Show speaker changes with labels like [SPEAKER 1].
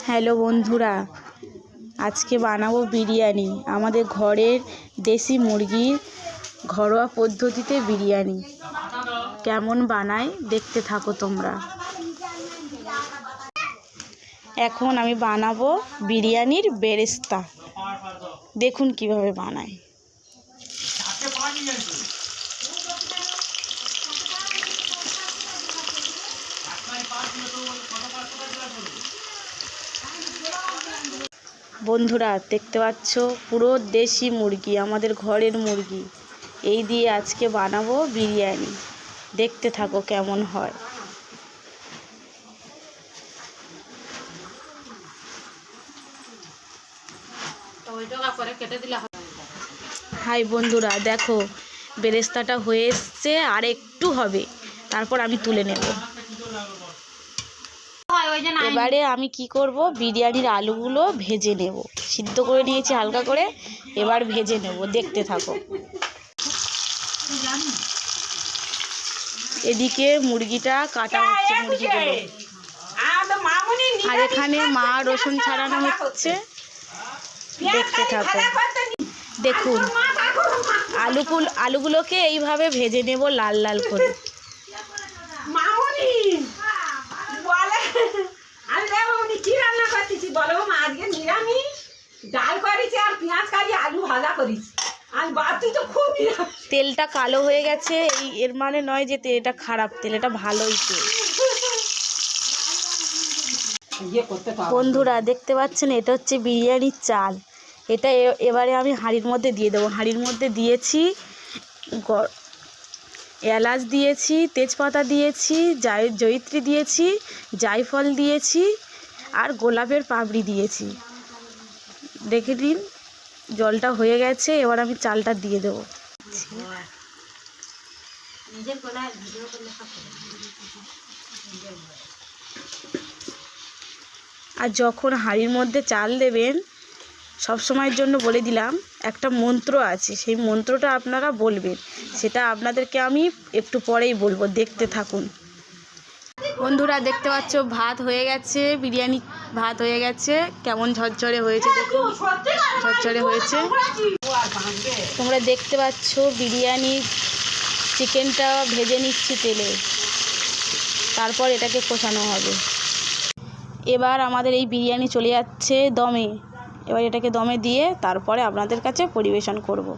[SPEAKER 1] Hello বন্ধুরা, আজকে বানাবো বিরিয়ানি। আমাদের ঘরের দেশি মুরগির ঘরোয়া পদ্ধতিতে বিরিয়ানি। কেমন বানাই দেখতে থাকো তোমরা। এখন আমি বানাবো বিরিয়ানির বেরেস্তা। দেখুন কিভাবে বানাই। বন্ধুরা দেখতে পাচ্ছ, পুরো দেশি মুরগি, আমাদের ঘরের মুরগি। এই দিয়ে আজকে বানাবো বিরিয়ানি। দেখতে থাকো কেমন হয়। হাই বন্ধুরা, দেখো বেরেস্তাটা হয়ে এসছে, আর একটু হবে, তারপর আমি তুলে নেব। এবারে আমি কি করব, বিরিয়ানির আলুগুলো ভেজে নেব। সিদ্ধ করে নিয়েছি হালকা করে, এবার ভেজে নেব। দেখতে থাকো। এদিকে মুরগিটা কাটা হচ্ছে, মুরগিগুলো। আর এখানে মা রসুন ছাড়ানো হচ্ছে। দেখতে থাকো। দেখুন আলুগুলোকে এইভাবে ভেজে নেব লাল লাল করে। তেলটা কালো হয়ে গেছে, এর মানে নয় যে এটা খারাপ তেল, এটা ভালোই তেল। বন্ধুরা দেখতে পাচ্ছেন, এটা হচ্ছে বিরিয়ানির চাল। এটা এবারে আমি হাঁড়ির মধ্যে দিয়ে দেবো। হাঁড়ির মধ্যে দিয়েছি এলাচ দিয়েছি, তেজপাতা দিয়েছি, জয়িত্রী দিয়েছি, জায়ফল দিয়েছি, আর গোলাপের পাপড়ি দিয়েছি। দেখে নিন, জলটা হয়ে গেছে। এবার আমি চালটা দিয়ে দেবো। আর যখন হাঁড়ির মধ্যে চাল দেবেন, সব সময়ের জন্য বলে দিলাম, একটা মন্ত্র আছে, সেই মন্ত্রটা আপনারা বলবেন। সেটা আপনাদেরকে আমি একটু পরেই বলবো। দেখতে থাকুন। বন্ধুরা দেখতে পাচ্ছ, ভাত হয়ে গেছে, বিরিয়ানি ভাত হয়ে গেছে। কেমন ঝরঝরে হয়েছে দেখুন, ঝরঝরে হয়েছে। তোমরা দেখতে পাচ্ছ, বিরিয়ানি চিকেনটা ভেজে নিচ্ছি তেলে, তারপর এটাকে কষানো হবে। এবার আমাদের এই বিরিয়ানি চলে যাচ্ছে দমে। এবার এটাকে দমে দিয়ে তারপরে আপনাদের কাছে পরিবেশন করব।